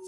You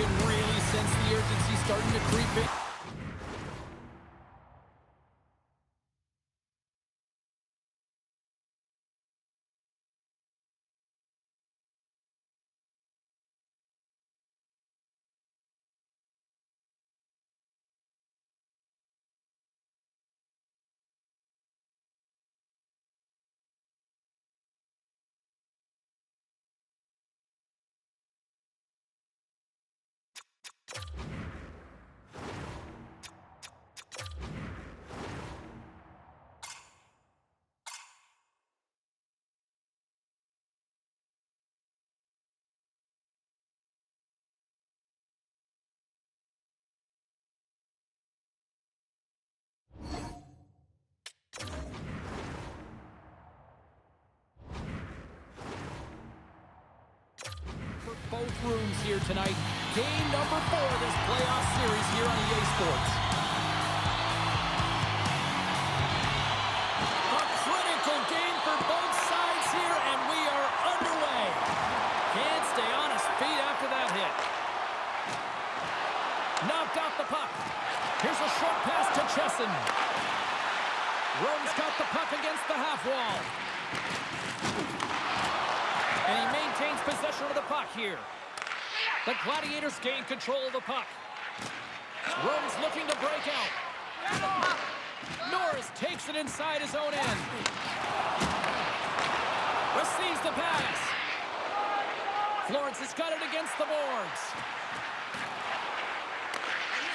can really sense the urgency starting to creep in. Both rooms here tonight. Game number 4 of this playoff series here on EA Sports. A critical game for both sides here, and we are underway. Can't stay on his feet after that hit. Knocked off the puck. Here's a short pass to Chesson. Rome's got the puck against the half wall. And he maintains possession of the puck here. The Gladiators gain control of the puck. Rome's looking to break out. Norris takes it inside his own end. Receives the pass. Florence has got it against the boards.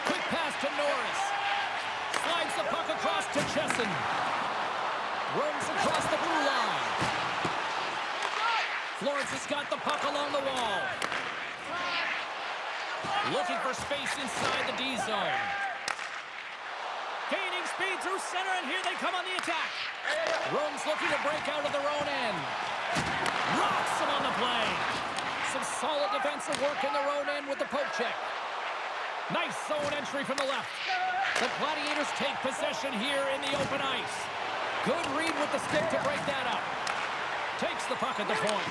Quick pass to Norris. Slides the puck across to Chesson. Rome's across the blue line. Florence has got the puck along the wall. Looking for space inside the D zone. Gaining speed through center, and here they come on the attack. Rome's looking to break out of their own end. Rocks him on the play. Some solid defensive work in their own end with the poke check. Nice zone entry from the left. The Gladiators take possession here in the open ice. Good read with the stick to break that up. Takes the puck at the point.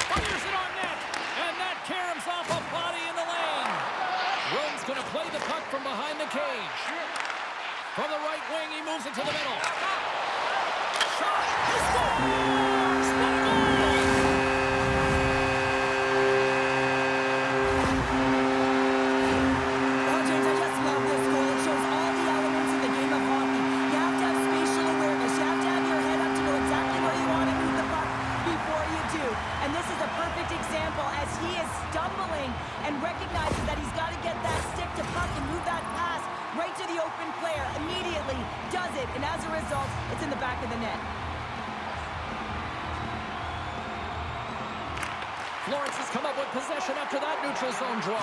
Fires it on net. And that caroms off a body in the lane. Rome's going to play the puck from behind the cage. From the right wing, he moves it to the middle. Shot. He scores! What a goal! Oh, James, I just love this goal. It shows all the elements of the game of hockey. You have to have spatial awareness. You have to have your head up to know exactly where you want to move the puck before you do. And this is a perfect example as he is stumbling and recognizes that he's got to get that stick to puck and move that pass right to the open player. Immediately does it, and as a result, it's in the back of the net. Florence has come up with possession after that neutral zone draw.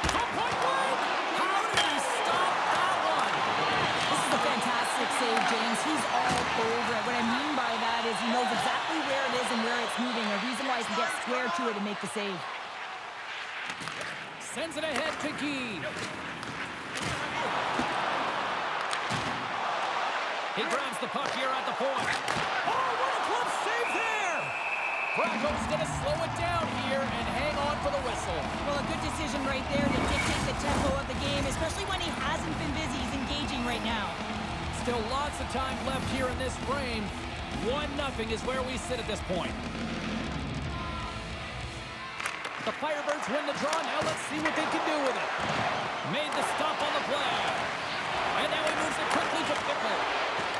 From point blank! How did he stop that one? This is a fantastic save, James. He's all over it. What I mean by that is he knows exactly where it is and where it's puck's moving. A reason why he can get square to it and make the save. Sends it ahead to Guy. He grabs the puck here at the point. Oh, what a glove save there! Bracco's going to slow it down here and hang on for the whistle. Well, a good decision right there to dictate the tempo of the game, especially when he hasn't been busy. He's engaging right now. Still lots of time left here in this frame. 1-0 is where we sit at this point. The Firebirds win the draw. Now let's see what they can do with it. Made the stop on the play. And now he moves it quickly to Pickle.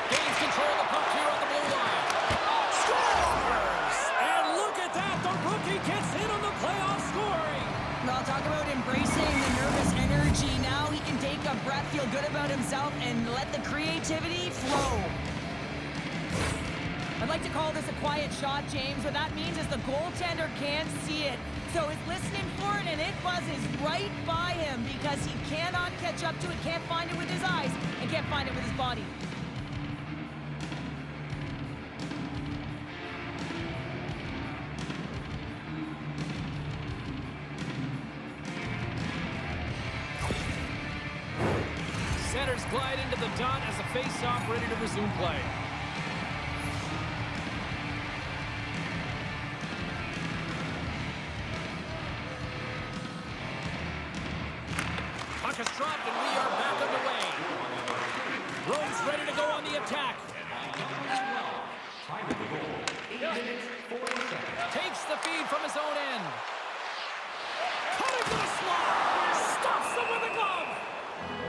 Gains control of the puck here on the blue line. Scores! And look at that. The rookie gets in on the playoff scoring. Well, talk about embracing the nervous energy. Now he can take a breath, feel good about himself, and let the creativity flow. I'd like to call this a quiet shot, James. What that means is the goaltender can't see it. So he's listening for it, and it buzzes right by him because he cannot catch up to it, can't find it with his eyes, and can't find it with his body. Centers glide into the dot as the face-off ready to resume play. Puck is dropped and we are back underway. Rome's ready to go on the attack. Takes the feed from his own end. Cutting to the slot. Stops him with a glove.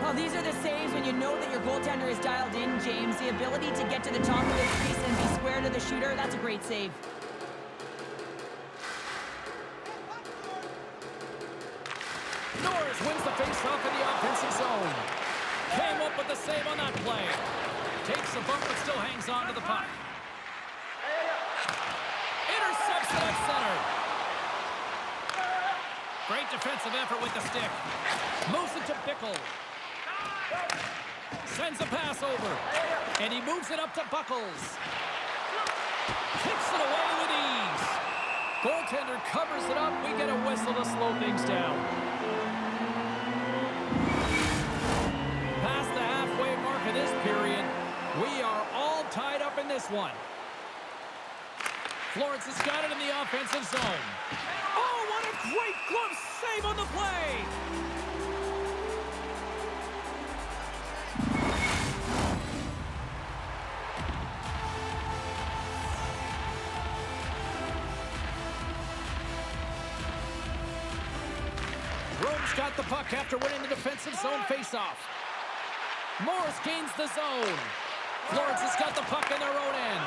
Well, these are the saves when you know that your goaltender is dialed in, James. The ability to get to the top of the crease and be square to the shooter, that's a great save. Norris wins the faceoff in the offensive zone. Came up with the save on that play. Takes a bump but still hangs on to the puck. Intercepts it at center. Great defensive effort with the stick. Moves it to Bickle. Sends a pass over. And he moves it up to Buckles. Kicks it away with ease. Goaltender covers it up. We get a whistle to slow things down. Past the halfway mark of this period, we are all tied up in this one. Florence has got it in the offensive zone. Oh, what a great glove save on the play! Rome's got the puck after winning the defensive zone faceoff. Morris gains the zone. Florence has got the puck in their own end.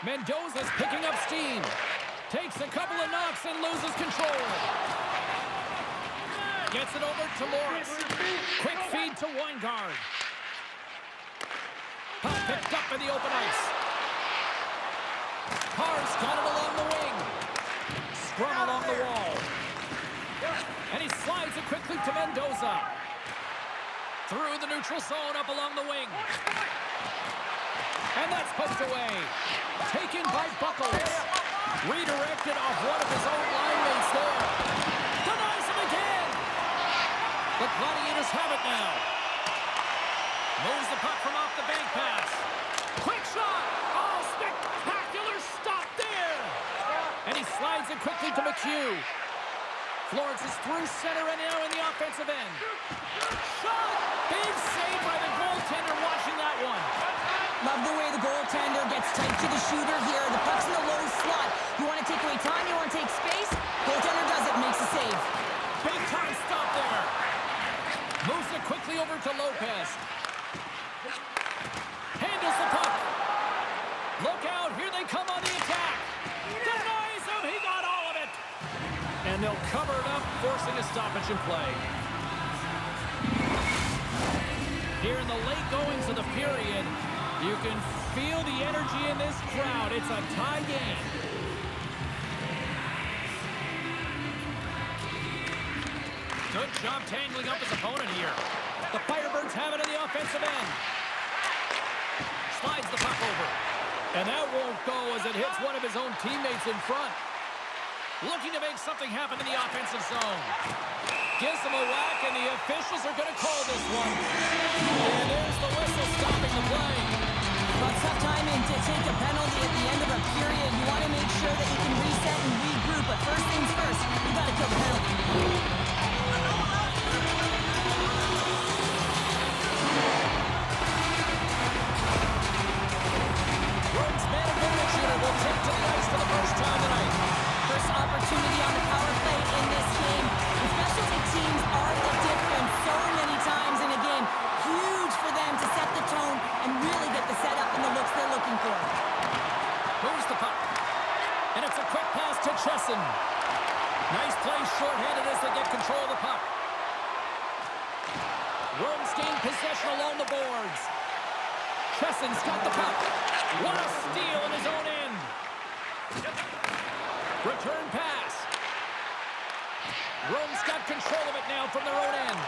Mendoza's picking up steam. Takes a couple of knocks and loses control. Gets it over to Morris. Quick feed to Weingard. Puck picked up in the open ice. Carr's got it along the wing. Scrum along the wall. And he slides it quickly to Mendoza. Through the neutral zone up along the wing. And that's poked away. Taken by Buckles. Redirected off one of his own line mates there. Denies him again. The Gladiators have it now. Moves the puck from off the bank pass. Quick shot. Oh, spectacular stop there. And he slides it quickly to McHugh. Florence is through center and now in the offensive end. Shot! Big save by the goaltender watching that one. Love the way the goaltender gets tight to the shooter here. The puck's in the low slot. You want to take away time, you want to take space. Goaltender does it, makes a save. Big time stop there. Moves it quickly over to Lopez. Handles the puck. Look out, here they come on the attack. Denies him, he got all of it. And they'll cover it up, forcing a stoppage in play. Here in the late goings of the period, you can feel the energy in this crowd. It's a tie game. Good job tangling up his opponent here. The Firebirds have it in the offensive end. Slides the puck over. And that won't go as it hits one of his own teammates in front. Looking to make something happen in the offensive zone. Gives him a whack, and the officials are going to call this one. And there's the whistle stopping the play. Well, tough timing to take a penalty at the end of a period. You want to make sure that you can reset and regroup, but first things first, you got to kill the penalty. Rome's man advantage unit will take to the ice for the first time tonight. First opportunity on the power play in this game. The specialty teams are the difference so many times in a game. Huge for them to set the tone and really get the setup and the looks they're looking for. Moves the puck. And it's a quick pass to Chesson. Nice play shorthanded as they get control of the puck. Rome's gained possession along the boards. Chesson's got the puck. What a steal in his own end. Return pass. Rome's got control of it now from their own end.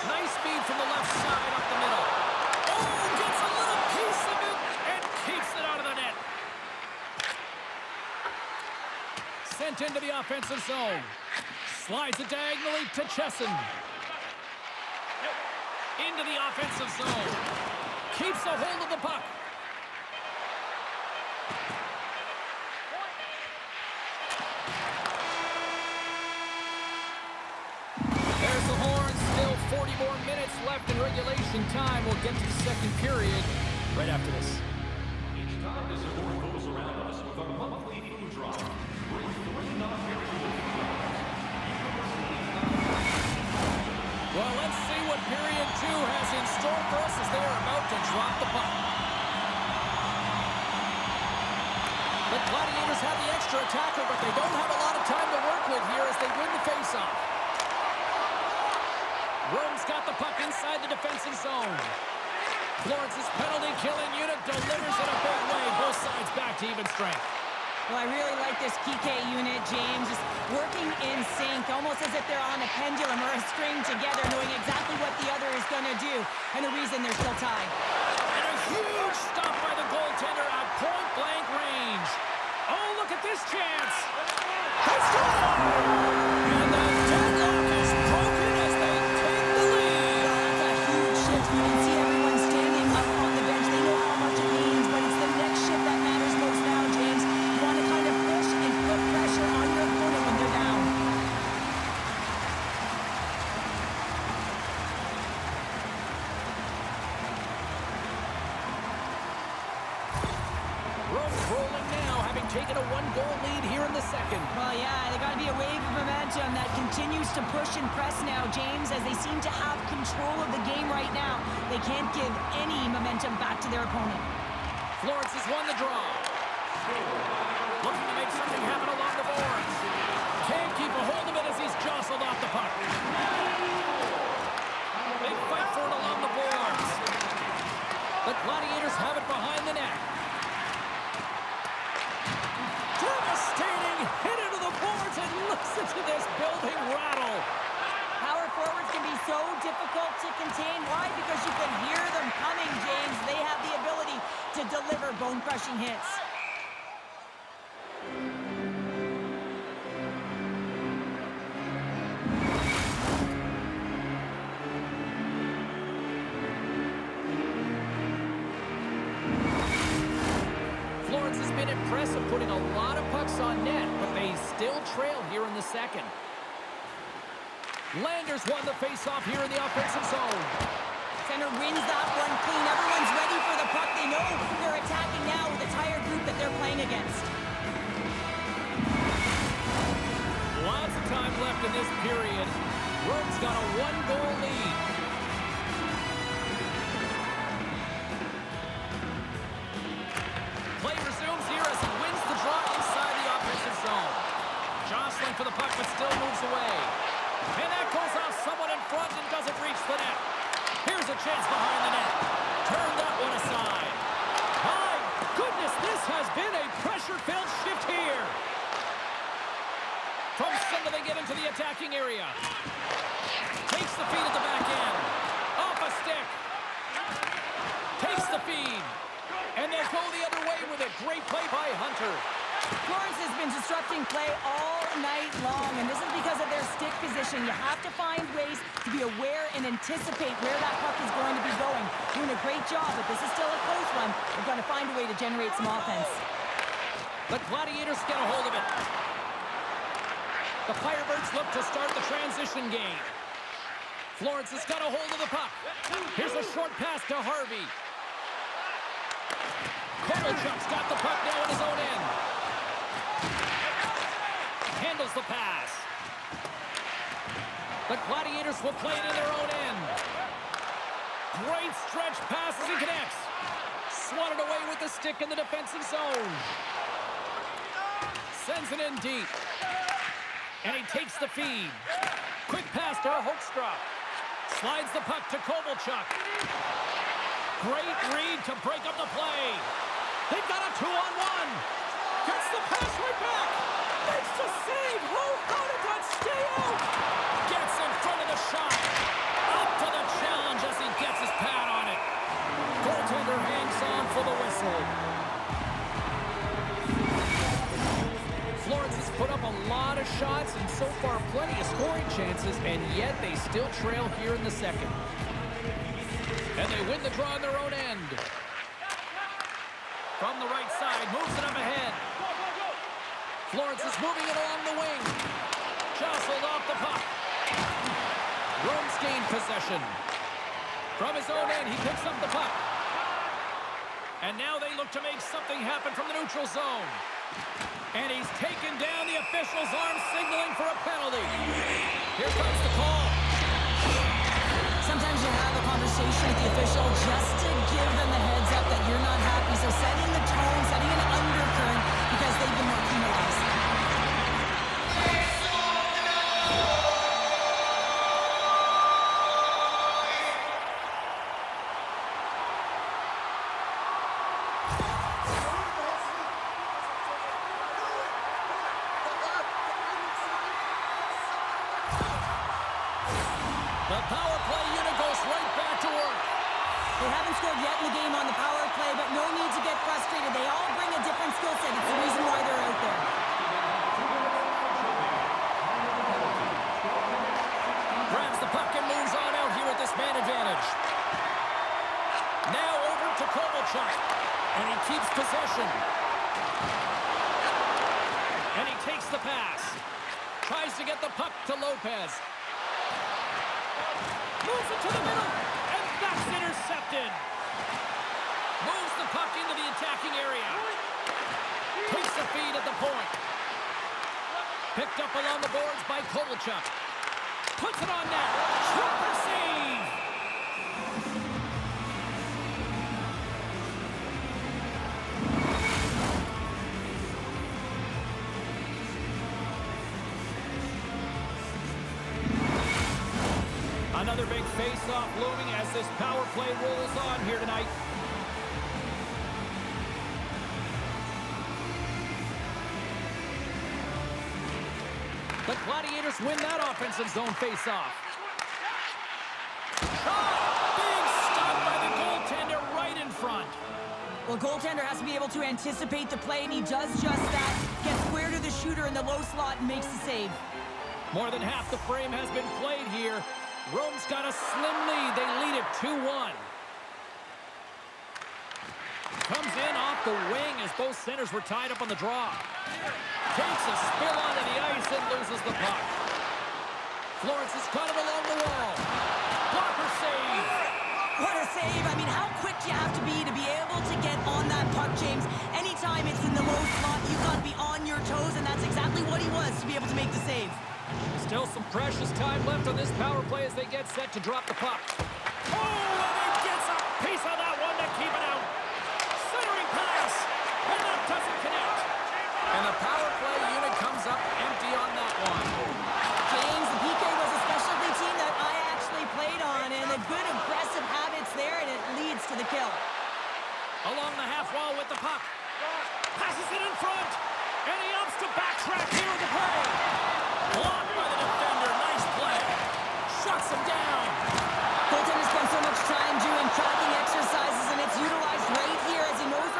Nice speed from the left side up the middle. Oh, gets a little piece of it and keeps it out of the net. Sent into the offensive zone. Slides it diagonally to Chesson. Into the offensive zone. Keeps a hold of the puck. There's the horn. Still 40 more minutes left in regulation time. We'll get to the second period right after this. Each time this award goes around us with our monthly food drive. Bring 3 non-perishable food items. Well, let's see what period 2 has in store for us as they are about to drop the puck. The Gladiators have the extra attacker, but they don't have a lot of time to work with here as they win the faceoff. Rome's got the puck inside the defensive zone. Florence's penalty-killing unit delivers in a big way. Both sides back to even strength. Well, I really like this PK unit, James. Just working in sync, almost as if they're on a pendulum or a string together, knowing exactly what the other is going to do, and the reason they're still tied. And a huge stop by the goaltender at point-blank range. Oh, look at this chance. They score! And the deadlock is broken as they take the lead. That's a huge shift. You can see everyone standing up on the bench. They know how much it means, but it's the next shift that matters most now, James. You want to kind of push and put pressure on your opponent when they're down. Rome's rolling now, having taken a 1-goal lead here in the second. Well, yeah, they got to be a wave of momentum that continues to push and press now, James, as they seem to have control of the game right now. They can't give any momentum back to their opponent. Florence has won the draw. Looking to make something happen along the boards. Can't keep a hold of it as he's jostled off the puck. They fight for it along the boards. The Gladiators have it behind the net. Devastating hit into the boards, and listen to this building rattle. Power forwards can be so difficult to contain. Why? Because you can hear them coming, James. They have the ability to deliver bone-crushing hits. Florence has been impressive, putting a lot of pucks on net, but they still trail here in the second. Landers won the faceoff here in the offensive zone. Center wins that one clean. Everyone's ready for the puck. They know they're attacking now with the tired group that they're playing against. Lots of time left in this period. Rome's got a 1-goal lead. Play resumes here as he wins the draw inside the offensive zone. Jostling for the puck, but still moves away. And that goes off someone in front and doesn't reach the net. Here's a chance behind the net. Turn that one aside. My goodness, this has been a pressure-filled shift here. From center, they get into the attacking area. Takes the feed at the back end. Off a stick. Takes the feed. And they'll go the other way with it. Great play by Hunter. Florence has been disrupting play all night long, and this is because of their stick position. You have to find ways to be aware and anticipate where that puck is going to be going. Doing a great job, but this is still a close one. They're going to find a way to generate some offense. The Gladiators get a hold of it. The Firebirds look to start the transition game. Florence has got a hold of the puck. Here's a short pass to Harvey. Kovalchuk's got the puck now in his own end. Handles the pass. The Gladiators will play it in their own end. Great stretch pass as he connects. Swatted away with the stick in the defensive zone. Sends it in deep. And he takes the feed. Quick pass to Hoekstra. Slides the puck to Kovalchuk. Great read to break up the play. They've got a 2-on-1. Gets the pass right back. Makes the save. How did that stay out? Gets in front of the shot. Up to the challenge as he gets his pad on it. Goaltender hangs on for the whistle. Florence has put up a lot of shots and so far plenty of scoring chances, and yet they still trail here in the second. And they win the draw on their own end. From the right side, moves it up ahead. Florence is moving it along the wing. Jostled off the puck. Rome's gained possession. From his own end, he picks up the puck. And now they look to make something happen from the neutral zone. And he's taken down the official's arm, signaling for a penalty. Here comes the call. Sometimes you have a conversation with the official just to give them the heads up that you're not happy. So setting the tone, setting an undercurrent because they've been more penalized. The power play unit goes right back to work. They haven't scored yet in the game on the power play, but no need to get frustrated. They all bring a different skill set. It's the reason why they're out there. Grabs the puck and moves on out here with this man advantage. Now over to Kovalchuk. And he keeps possession. And he takes the pass. Tries to get the puck to Lopez. Moves it to the middle, and that's intercepted. Moves the puck into the attacking area. Takes the feed at the point. Picked up along the boards by Kovalchuk. Puts it on net. Super save! Another big face-off looming as this power play rolls on here tonight. The Gladiators win that offensive zone face-off. Shot! Big stop by the goaltender right in front. Well, goaltender has to be able to anticipate the play, and he does just that. Gets square to the shooter in the low slot and makes the save. More than half the frame has been played here. Rome's got a slim lead. They lead it 2-1. Comes in off the wing as both centers were tied up on the draw. Takes a spill onto the ice and loses the puck. Florence has caught it along the wall. Blocker save. What a save. I mean, how quick do you have to be able to get on that puck, James? Anytime it's in the low slot, you've got to be on your toes, and that's exactly what he was to be able to make the save. Still some precious time left on this power play as they get set to drop the puck. Oh, and he gets a piece of that one to keep it out. Centering pass, and that doesn't connect. And the power play unit comes up empty on that one. James, the PK was a specialty team that I actually played on, and the good aggressive habits there, and it leads to the kill. Along the half wall with the puck. Passes it in front, and he opts to backtrack here in the play. Blocked by the defender. Nice play. Shuts him down. Goaltender spends so much time doing tracking exercises, and it's utilized right here as he knows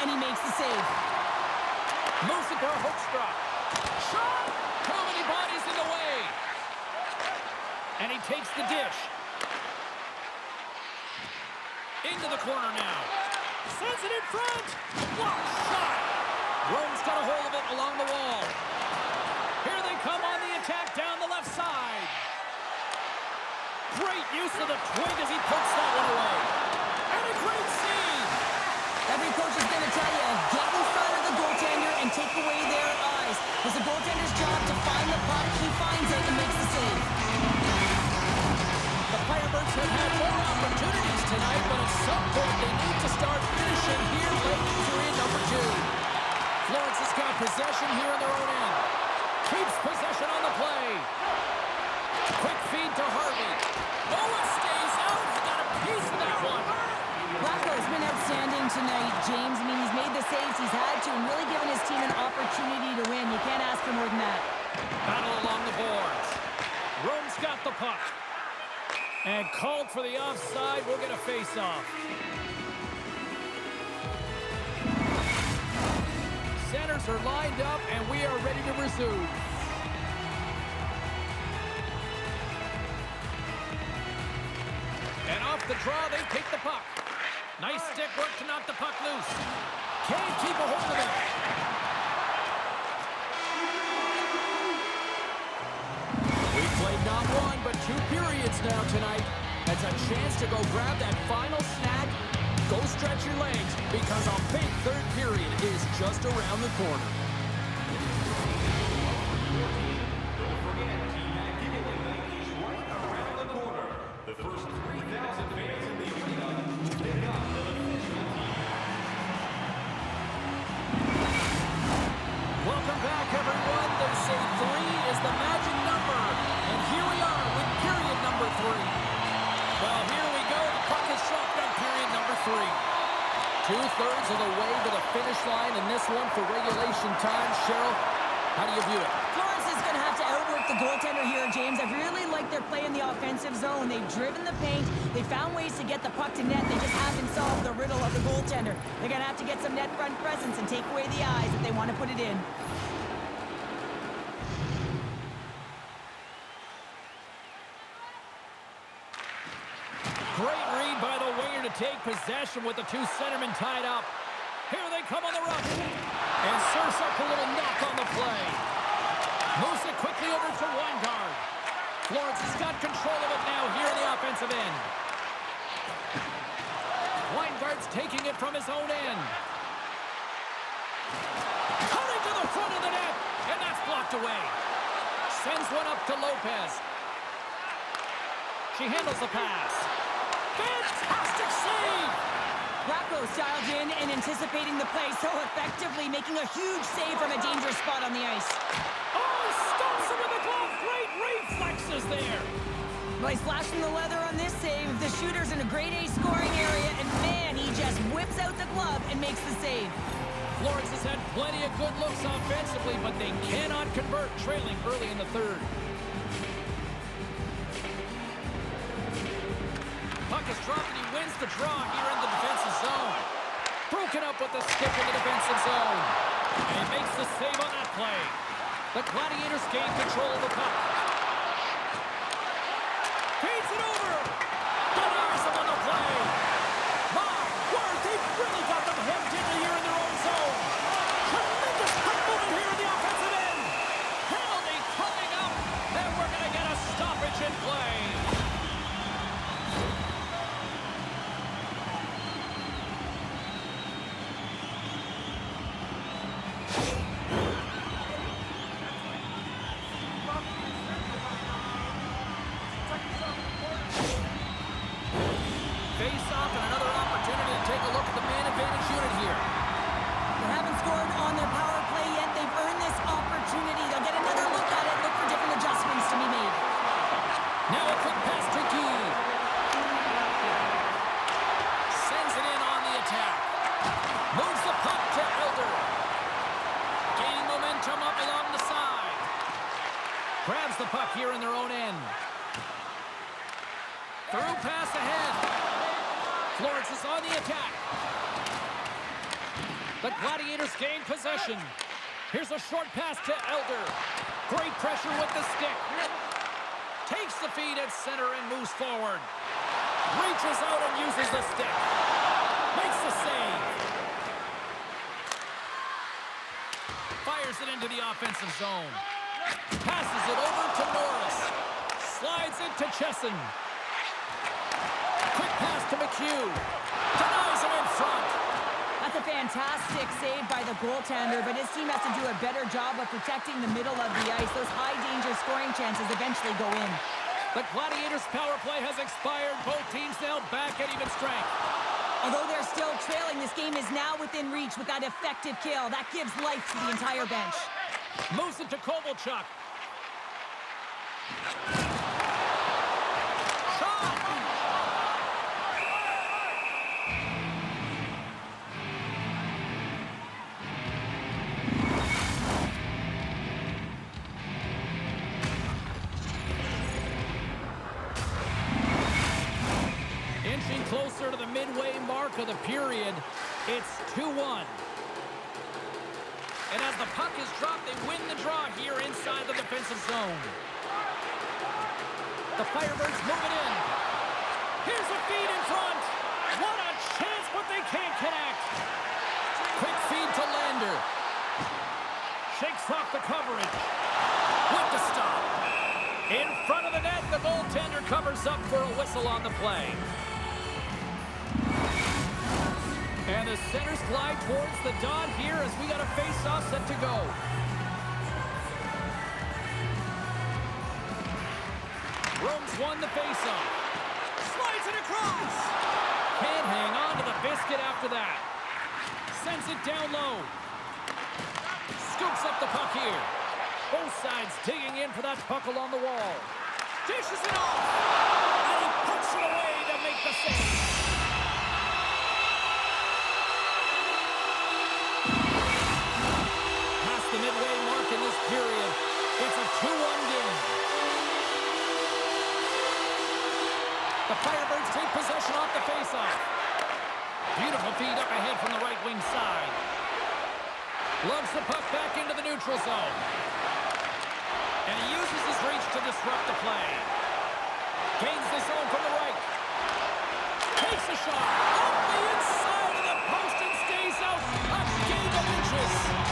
and he makes the save. Moves it for a hook strike. Shot! Too many bodies in the way. And he takes the dish. Into the corner now. Sends it in front. Blocked shot. Rome's got a hold of it along the wall. Here they come on the attack down the left side. Great use of the twig as he pokes that one away. And a great save. Every coach is going to tell you, get in front of the goaltender and take away their eyes. It's the goaltender's job to find the puck. He finds it and makes the save. The Firebirds have had more opportunities tonight, but at some point they need to start finishing here late in period number 2. Florence has got possession here in their own end. Keeps possession on the play. Quick feed to Harvey. Oh, it stays out. He got a piece of that one. Blackwell's been outstanding tonight, James. I mean, he's made the saves he's had to and really given his team an opportunity to win. You can't ask for more than that. Battle along the boards. Rome's got the puck. And called for the offside. We'll get a face-off. Centers are lined up, and we are ready to resume. And off the draw, they take the puck. Nice stick work to knock the puck loose. Can't keep a hold of it. We've played not one, but 2 periods now tonight. It's a chance to go grab that final snack. Go stretch your legs, because a big 3rd period is just around the corner. Don't forget, Team Activity Night is right around the corner. The first 3,000 fans in the arena, they got an official team. Welcome back, everyone. They say 3 is the magic number. And here we are with period number 3. Well, here we go. The puck is dropped on period number 3. 2/3 of the way to the finish line in this one for regulation time. Cheryl, how do you view it? Florence is going to have to outwork the goaltender here, James. I really like their play in the offensive zone. They've driven the paint. They found ways to get the puck to net. They just haven't solved the riddle of the goaltender. They're going to have to get some net front presence and take away the eyes if they want to put it in. Great read by the winger to take possession with the 2 centermen tied up. Here they come on the rush. And serves up a little knock on the play. Moves it quickly over to Weingart. Florence has got control of it now here in the offensive end. Weingart's taking it from his own end. Cutting to the front of the net. And that's blocked away. Sends one up to Lopez. She handles the pass. Fantastic save! Rocco's dialed in and anticipating the play so effectively, making a huge save from a dangerous spot on the ice. Oh, stumps him with the glove. Great reflexes there. Nice flash from the leather on this save. The shooter's in a grade A scoring area, and man, he just whips out the glove and makes the save. Florence has had plenty of good looks offensively, but they cannot convert, trailing early in the 3rd. Puck is dropped and he wins the draw here in the defensive zone. Broken up with the stick in the defensive zone. And he makes the save on that play. The Gladiators gain control of the puck. Feeds it over. Denies him on the play. My word, they've really got them hemmed in here in their own zone. Tremendous quick movement here in the offensive end. Penalty coming up. And we're going to get a stoppage in play. Face-off and another opportunity to take a look at the man advantage unit here. They haven't scored on their power play yet. They've earned this opportunity. They'll get another look at it, look for different adjustments to be made. Now a quick pass to Key. Sends it in on the attack. Moves the puck to Elder. Gaining momentum up along the side. Grabs the puck here in their own end. Through pass ahead. Florence is on the attack. The Gladiators gain possession. Here's a short pass to Elder. Great pressure with the stick. Takes the feed at center and moves forward. Reaches out and uses the stick. Makes the save. Fires it into the offensive zone. Passes it over to Norris. Slides it to Chesson. Quick pass to McHugh. Denies him in front. That's a fantastic save by the goaltender, but his team has to do a better job of protecting the middle of the ice. Those high-danger scoring chances eventually go in. The Gladiators' power play has expired. Both teams now back at even strength. Although they're still trailing, this game is now within reach with that effective kill. That gives life to the entire bench. Moves it to Kovalchuk. Shot! Inching closer to the midway mark of the period, it's 2-1. And as the puck is dropped, they win the draw here inside the defensive zone. The Firebirds move it in. Here's a feed in front. What a chance, but they can't connect. Quick feed to Lander. Shakes off the coverage. With the stop. In front of the net, the goaltender covers up for a whistle on the play. And the centers glide towards the dot here as we got a face-off set to go. Rome's won the face-off. Slides it across. Can't hang on to the biscuit after that. Sends it down low. Scoops up the puck here. Both sides digging in for that puck along the wall. Dishes it off. And he puts it away to make the save. The midway mark in this period. It's a 2-1 game. The Firebirds take possession off the faceoff. Beautiful feed up ahead from the right wing side. Lugs the puck back into the neutral zone. And he uses his reach to disrupt the play. Gains the zone from the right. Takes a shot. Off the inside of the post and stays out. A game of inches.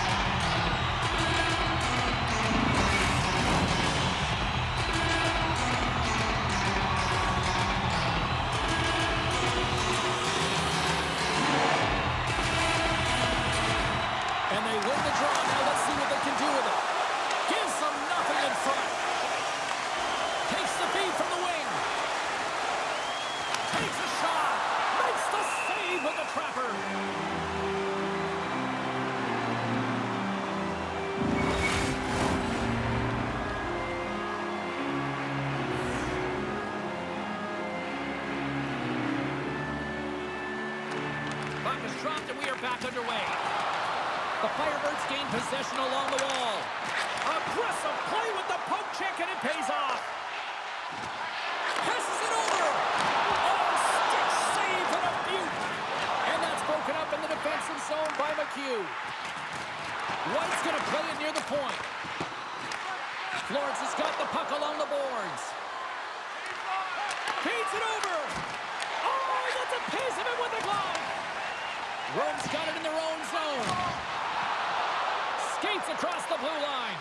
Dropped and we are back underway. The Firebirds gain possession along the wall. Aggressive play with the poke check and it pays off. Passes it over. Oh, stick save and a beaut. And that's broken up in the defensive zone by McHugh. White's going to play it near the point. Florence has got the puck along the boards. Feeds it over. Oh, he gets a piece of it with the glove. Rome's got it in their own zone. Skates across the blue line.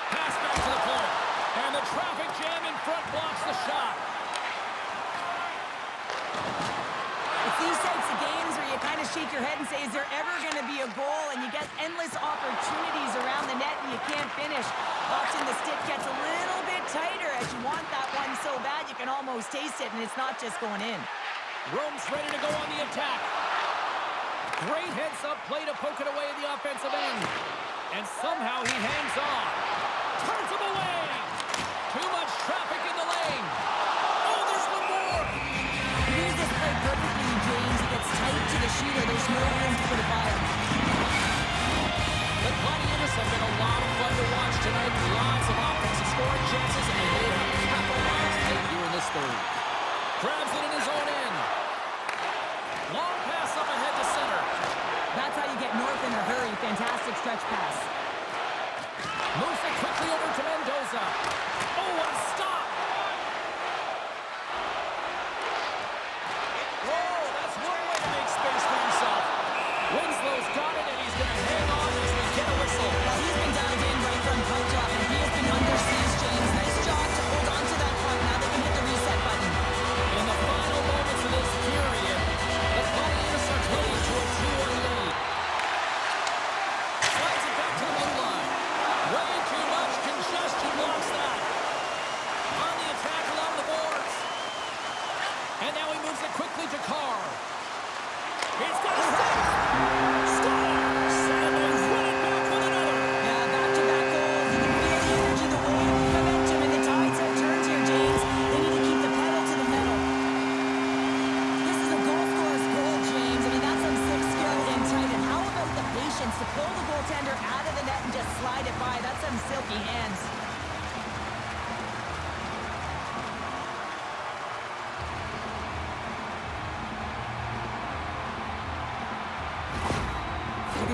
Pass back to the point. And the traffic jam in front blocks the shot. It's these types of games where you kind of shake your head and say, is there ever going to be a goal? And you get endless opportunities around the net and you can't finish. Often the stick gets a little bit tighter as you want that one so bad you can almost taste it and it's not just going in. Rome's ready to go on the attack. Great heads-up play to poke it away at the offensive end. And somehow he hangs on. Turns him away. Too much traffic in the lane. Oh, there's one more. He used this play perfectly, James. It gets tight to the shooter. There's no room to put a fire. The Gladiators have been a lot of fun to watch tonight. Lots of offensive scoring chances, and they have capitalized late here in this third. Grabs it in his own end. Long pass up ahead to center. That's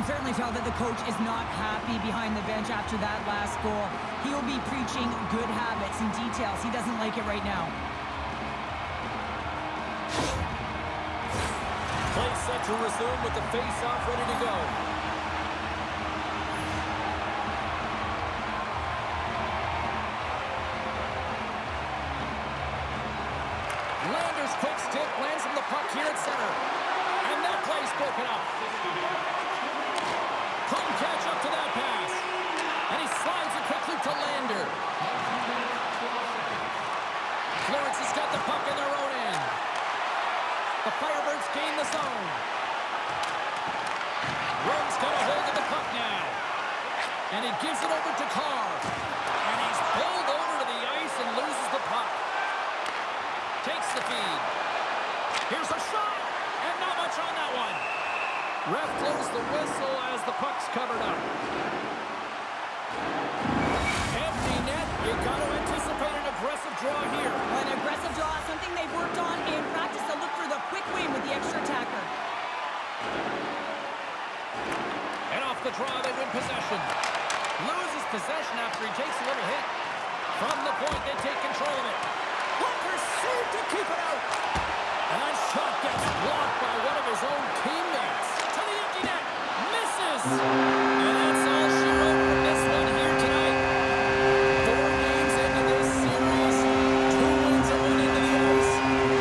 can certainly tell that the coach is not happy behind the bench after that last goal. He will be preaching good habits and details. He doesn't like it right now. Play set to resume with the face-off ready to go. Lander's quick stick lands him the puck here at center. And that play's broken up. Couldn't catch up to that pass. And he slides it quickly to Lander. Florence has got the puck in their own end. The Firebirds gain the zone. Rome's got a hold of the puck now. And he gives it over to Carr. And he's pulled over to the ice and loses the puck. Takes the feed. Here's a shot. And not much on that one. Ref blows the whistle as the puck's covered up. Empty net. You got to anticipate an aggressive draw here. An aggressive draw, something they've worked on in practice to look for the quick win with the extra attacker. And off the draw, they win possession. Loses possession after he takes a little hit. From the point, they take control of it. Hunter saved to keep it out. And that shot gets blocked by one of his own teammates. To the empty net. Misses. And that's all she wrote from this one here tonight. 4 games into this series. 2 wins and 1 into the ice.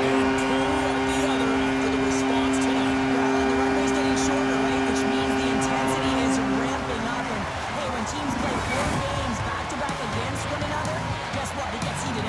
And 2 at the other after the response tonight. Well, and the runway's getting shorter, right? Which means the intensity is ramping up. And, hey, when teams play 4 games back-to-back against one another, guess what? It gets even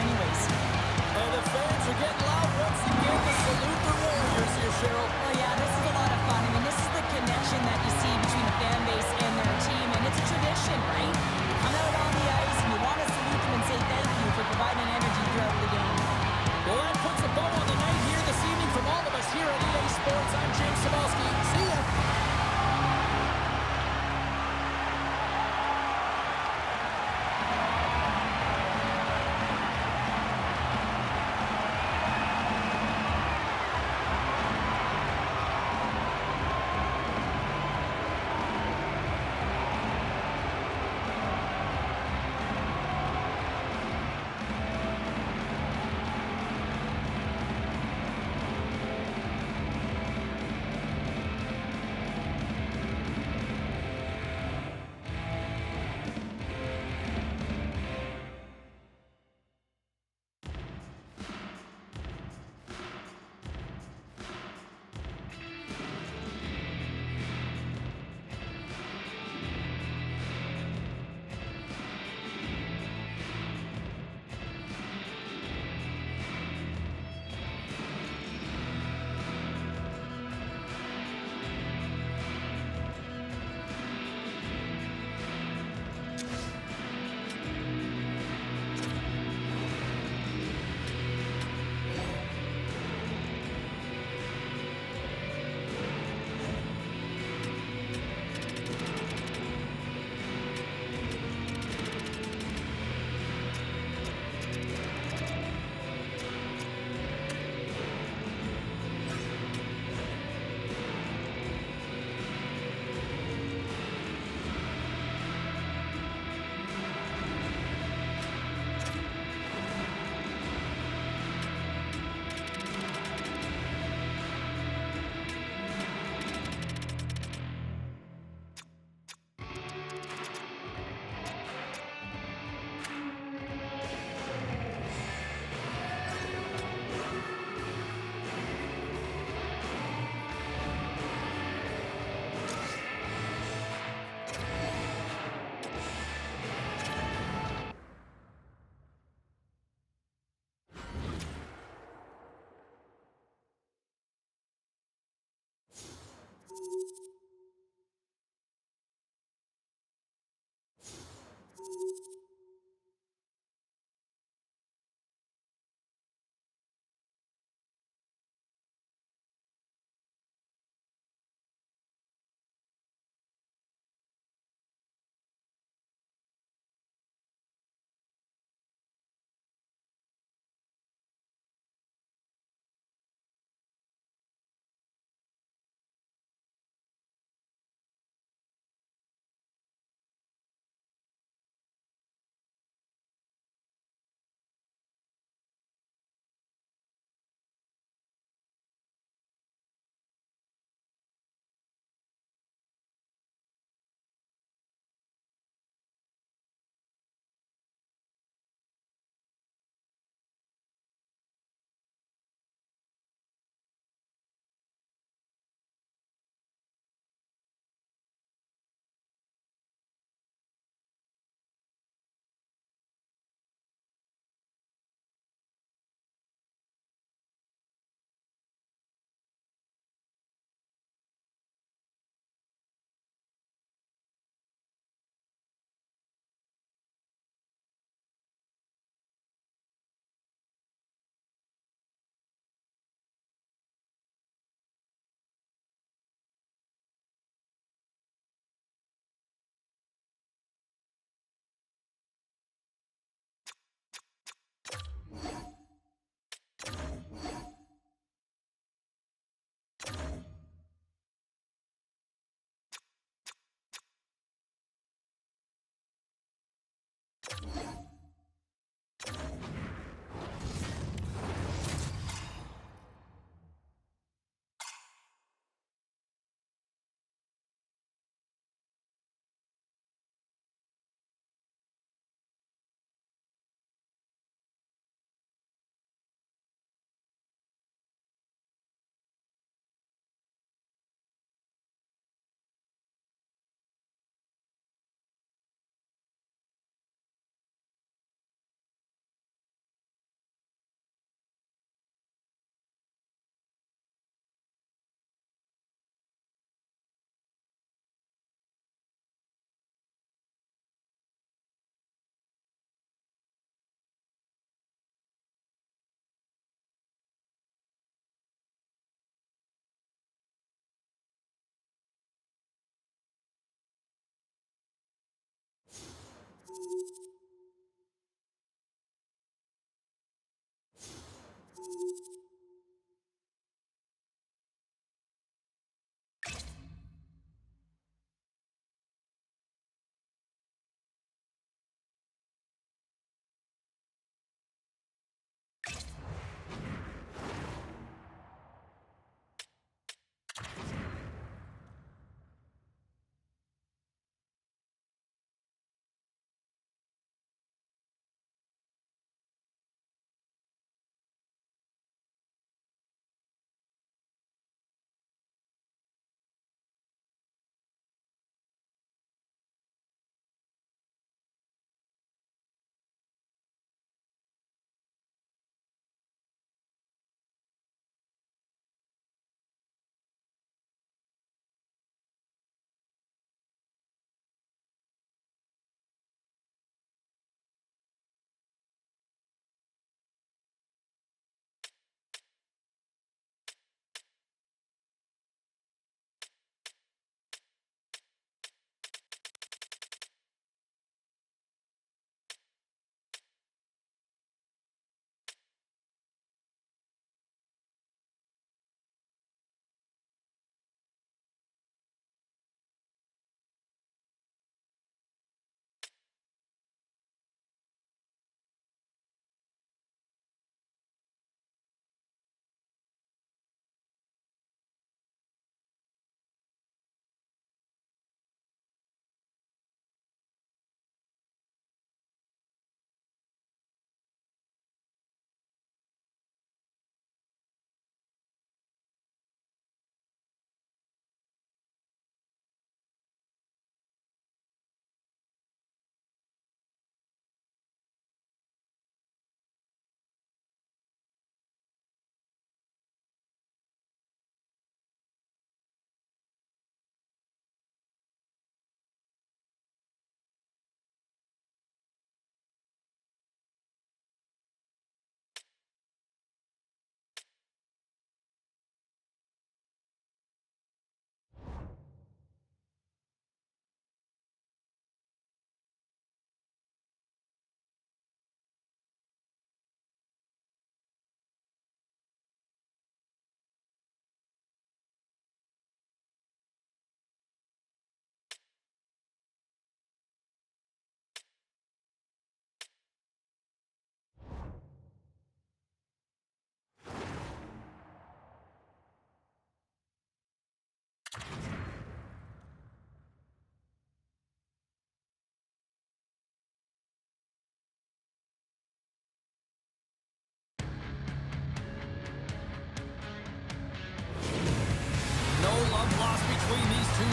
No love lost between these two.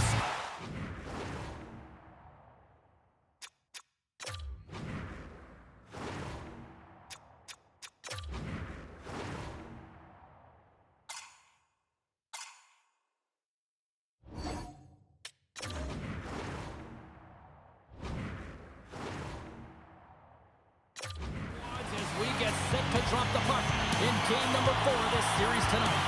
As we get set to drop the puck in game number 4 of this series tonight.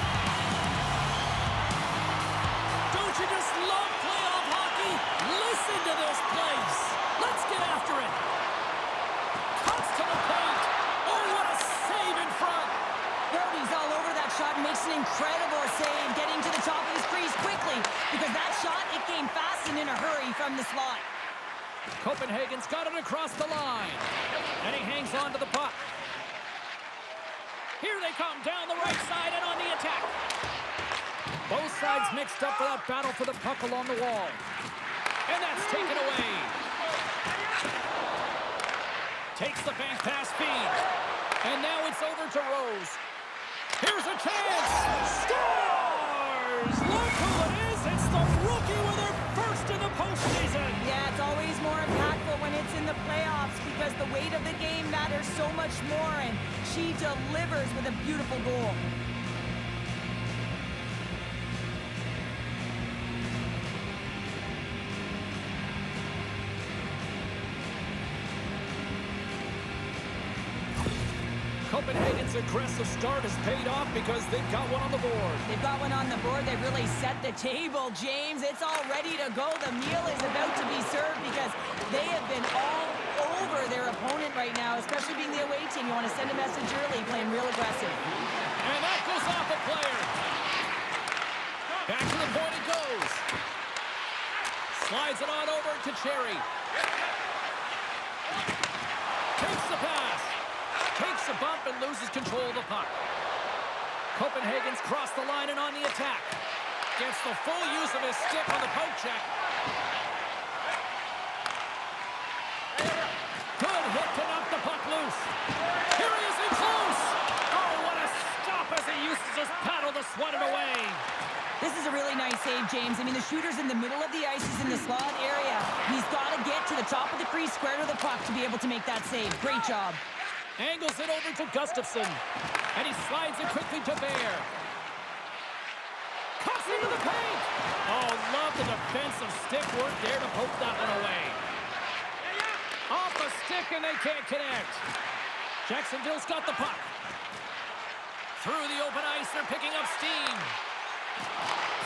Don't you just love playoff hockey? Listen to this place. Let's get after it. Cuts to the paint. Oh, what a save in front. Brody's all over that shot and makes an incredible save, getting to the top of his crease quickly, because that shot, it came fast and in a hurry from the slot. Copenhagen's got it across the line. And he hangs on to the puck. Here they come down the right side and on the attack. Both sides mixed up for that battle for the puck along the wall. And that's taken away. Takes the bank pass feed. And now it's over to Rose. Here's a chance. Scores! Look who it is. It's the rookie with her first in the postseason. Yeah, it's always more impactful when it's in the playoffs because the weight of the game matters so much more, and she delivers with a beautiful goal. Copenhagen's aggressive start has paid off because they've got one on the board. They've got one on the board. They've really set the table, James. It's all ready to go. The meal is about to be served because they have been all over their opponent right now, especially being the away team. You want to send a message early, playing real aggressive. And that goes off a player. Back to the point it goes. Slides it on over to Cherry. Takes the pass. Takes a bump and loses control of the puck. Copenhagen's crossed the line and on the attack. Gets the full use of his stick on the poke check. Good hit to knock the puck loose. Here he is in close. Oh, what a stop as he used to just paddle to swat it away. This is a really nice save, James. I mean, the shooter's in the middle of the ice. He's in the slot area. He's got to get to the top of the crease, square to the puck to be able to make that save. Great job. Angles it over to Gustafsson. And he slides it quickly to Bear. Cuts into the paint. Oh, love the defensive stick work there to poke that one away. Off a stick and they can't connect. Jacksonville's got the puck. Through the open ice, they're picking up steam.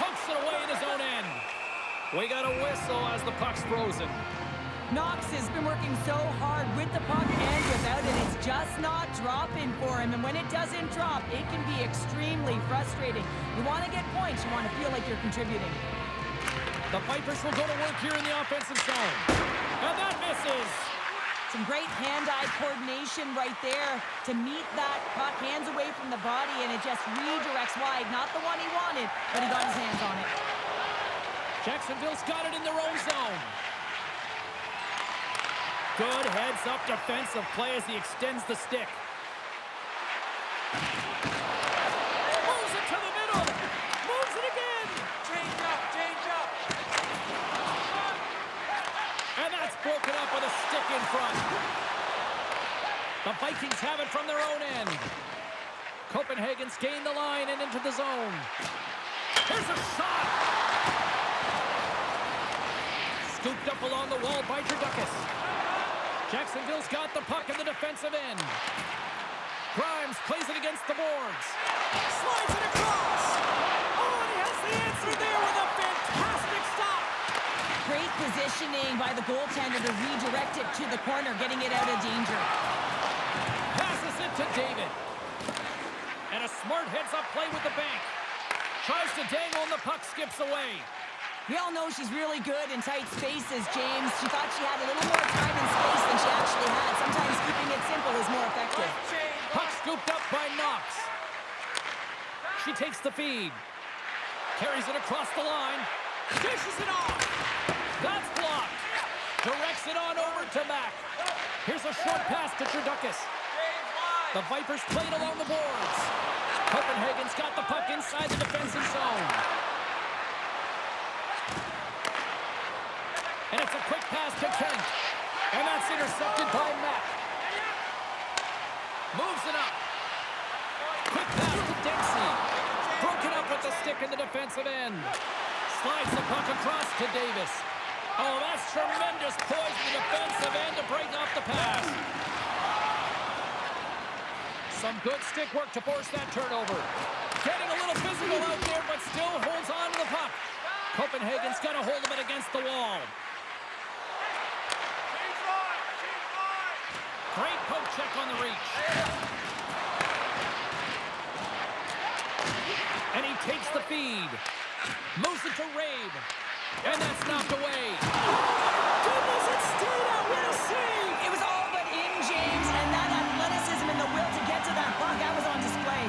Pokes it away in his own end. We got a whistle as the puck's frozen. Knox has been working so hard with the puck and without it. It's just not dropping for him. And when it doesn't drop, it can be extremely frustrating. You want to get points. You want to feel like you're contributing. The Vipers will go to work here in the offensive zone. And that misses. Some great hand-eye coordination right there to meet that puck, hands away from the body, and it just redirects wide. Not the one he wanted, but he got his hands on it. Jacksonville's got it in their own zone. Good heads-up defensive play as he extends the stick. Moves it to the middle. Moves it again. Change up, change up. And that's broken up with a stick in front. The Vikings have it from their own end. Copenhagen's gained the line and into the zone. Here's a shot. Scooped up along the wall by Trudakis. Jacksonville's got the puck in the defensive end. Grimes plays it against the boards. Slides it across. Oh, and he has the answer there with a fantastic stop. Great positioning by the goaltender to redirect it to the corner, getting it out of danger. Passes it to David. And a smart heads-up play with the bank. Tries to dangle and the puck skips away. We all know she's really good in tight spaces, James. She thought she had a little more time and space than she actually had. Sometimes keeping it simple is more effective. Puck scooped up by Knox. She takes the feed. Carries it across the line. Dishes it off. That's blocked. Directs it on over to Mack. Here's a short pass to Trudakis. The Vipers played along the boards. Copenhagen's got the puck inside the defensive zone. And it's a quick pass to Kent. And that's intercepted by Mack. Moves it up. Quick pass to Dempsey. Broken up with the stick in the defensive end. Slides the puck across to Davis. Oh, that's tremendous poise in the defensive end to break off the pass. Some good stick work to force that turnover. Getting a little physical out there, but still holds on to the puck. Copenhagen's got a hold of it against the wall. Great poke check on the reach. And he takes the feed. Moves it to Rave. And that's knocked away. Goodness, it stayed out. What a save! It was all but in, James, and that athleticism and the will to get to that puck, that was on display.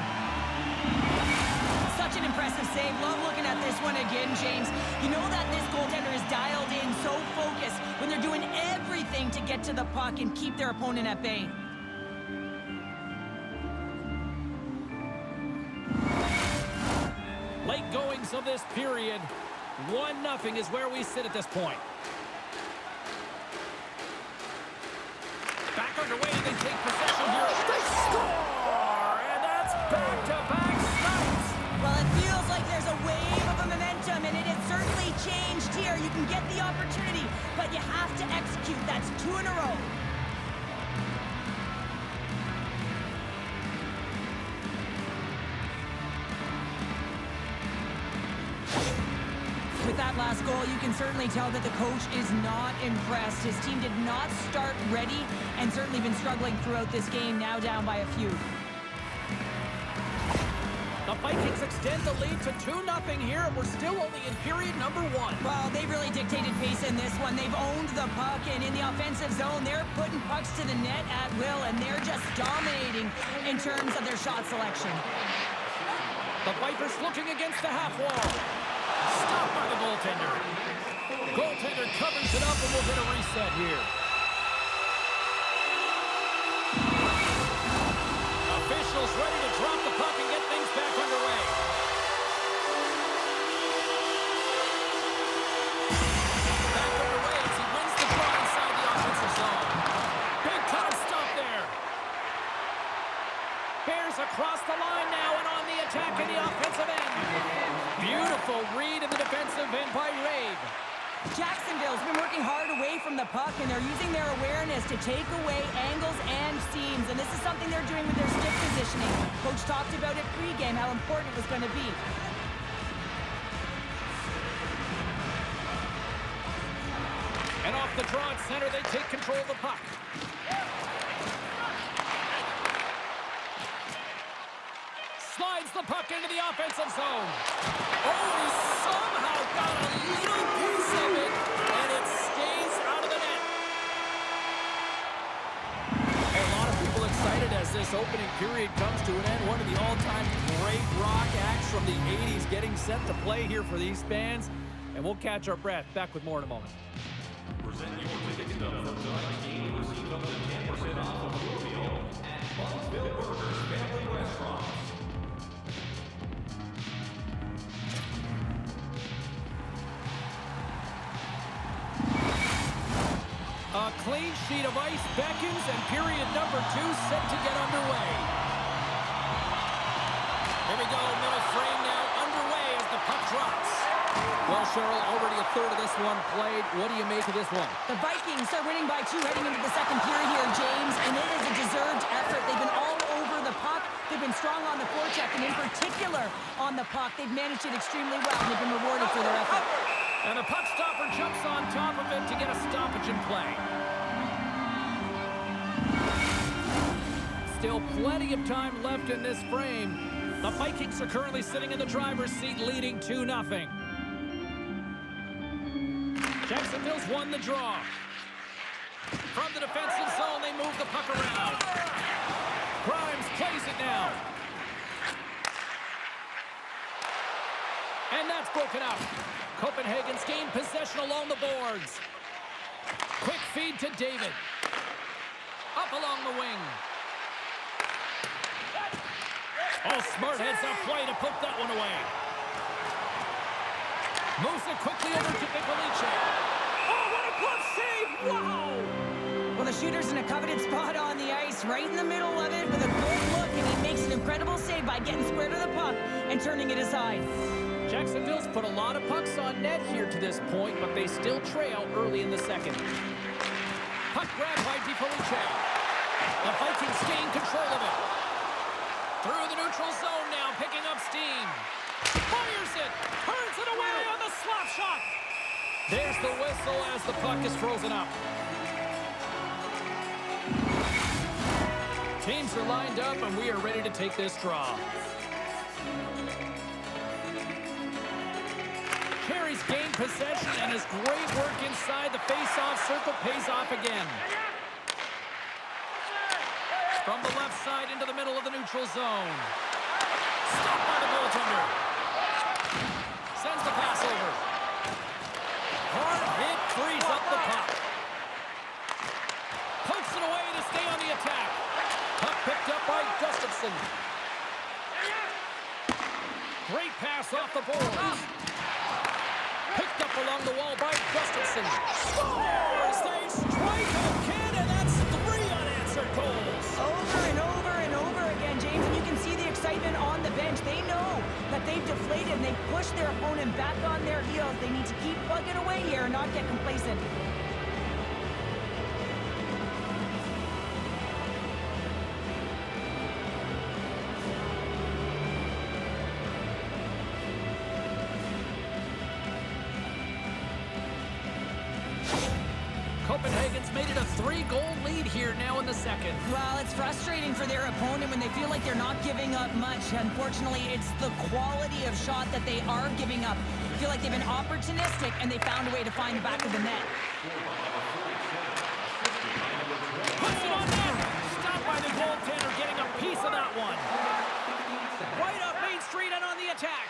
Such an impressive save. Love looking at this one again, James. You know that this goaltender is dialed in, so focused when they're doing everything to get to the puck and keep their opponent at bay. Late goings of this period. 1-0 is where we sit at this point. Back underway, they take possession here. They score! And that's back-to-back stops. Well, it feels like there's a wave of a momentum, and it has certainly changed here. You can get the opportunity, but you have to execute. That's 2 in a row. With that last goal, you can certainly tell that the coach is not impressed. His team did not start ready and certainly been struggling throughout this game, now down by a few. The Vikings extend the lead to 2-0 here, and we're still only in period number 1. Well, they've really dictated pace in this one. They've owned the puck, and in the offensive zone, they're putting pucks to the net at will, and they're just dominating in terms of their shot selection. The Vipers looking against the half wall. Stopped by the goaltender. Goaltender covers it up, and we'll get a reset here. Officials ready to drop the puck and get things back underway. Back underway as he wins the draw inside the offensive zone. Big time stop there. Bears across the line now and on the attack in the offensive end. Beautiful read in the defensive end by Rabe. Jacksonville's been working hard away from the puck, and they're using their awareness to take away angles and seams, and this is something they're doing with their stick positioning. Coach talked about it pregame, how important it was going to be. And off the draw at center, they take control of the puck. Slides the puck into the offensive zone. Oh, he somehow got a little piece of it, and it stays out of the net. A lot of people excited as this opening period comes to an end. One of the all-time great rock acts from the 80s getting set to play here for these fans. And we'll catch our breath. Back with more in a moment. Present your ticket stub for tonight's game and receive up to 10% off of your meal at Bunsville Burgers Family Restaurants. A clean sheet of ice beckons, and period number 2 set to get underway. Here we go, middle frame now underway as the puck drops. Well, Cheryl, already a third of this one played. What do you make of this one? The Vikings are winning by 2 heading into the second period here, James, and it is a deserved effort. They've been all over the puck. They've been strong on the forecheck, and in particular on the puck. They've managed it extremely well, and they've been rewarded for their effort. And the puck stopper jumps on top of it to get a stoppage in play. Still plenty of time left in this frame. The Vikings are currently sitting in the driver's seat, leading 2-0. Jacksonville's won the draw. From the defensive zone, they move the puck around. Grimes plays it now. And that's broken up. Copenhagen's gained possession along the boards. Quick feed to David. Up along the wing. Oh, smart heads up play to poke that one away. Moves it quickly over to Nicoliche. Oh, what a glove save! Wow! Well, the shooter's in a coveted spot on the ice, right in the middle of it with a good look, and he makes an incredible save by getting square to the puck and turning it aside. Jacksonville's put a lot of pucks on net here to this point, but they still trail early in the second. Puck grab by DiFelice. The Vikings gain control of it. Through the neutral zone now, picking up steam. Fires it! Turns it away on the slap shot! There's the whistle as the puck is frozen up. Teams are lined up, and we are ready to take this draw. Carey's gained possession, and his great work inside the face-off circle pays off again. From the left side into the middle of the neutral zone. Stopped by the goaltender. Sends the pass over. Hard hit frees up the puck. Pokes it away to stay on the attack. Puck picked up by Gustafsson. Great pass off the boards. Picked up along the wall by Gustafsson. Scores! They strike again, and that's 3 unanswered goals. Over and over and over again, James, and you can see the excitement on the bench. They know that they've deflated and they've pushed their opponent back on their heels. They need to keep plugging away here and not get complacent. lead here now in the second. Well, it's frustrating for their opponent when they feel like they're not giving up much. Unfortunately, it's the quality of shot that they are giving up. I feel like they've been opportunistic, and they found a way to find the back of the net. Puts it on net. Stopped by the goaltender, getting a piece of that one. Right up Main Street and on the attack.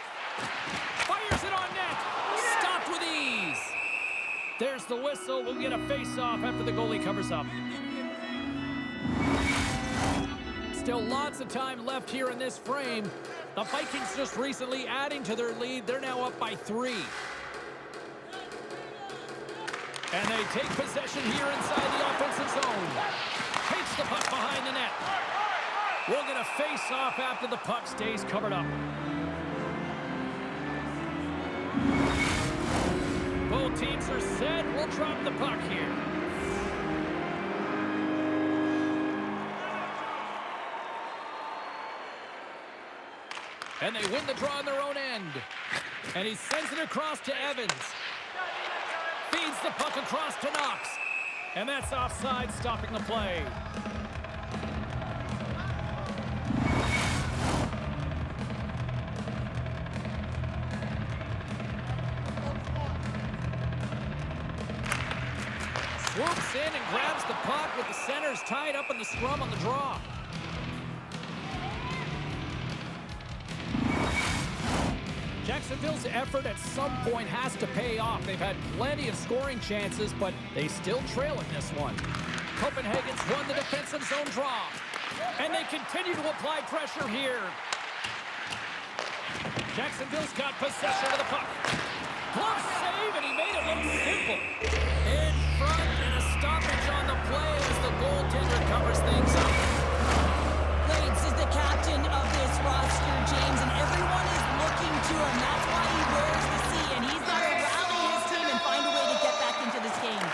Fires it on net. Stopped with ease. There's the whistle. We'll get a face-off after the goalie covers up. Still lots of time left here in this frame. The Vikings just recently adding to their lead. They're now up by 3. And they take possession here inside the offensive zone. Takes the puck behind the net. We'll get a face-off after the puck stays covered up. Both teams are set. We'll drop the puck here. And they win the draw on their own end. And he sends it across to Evans. Feeds the puck across to Knox. And that's offside, stopping the play. Swoops in and grabs the puck with the centers tied up in the scrum on the draw. Jacksonville's effort at some point has to pay off. They've had plenty of scoring chances, but they still trail in this one. Copenhagen's won the defensive zone draw, and they continue to apply pressure here. Jacksonville's got possession of the puck. Glove save, and he made it look simple. In front, and a stoppage on the play as the goaltender covers things up. Blades is the captain of this roster, James, and everyone is looking to him. That's why he wears the C, and he's got to rally his team and find a way to get back into this game.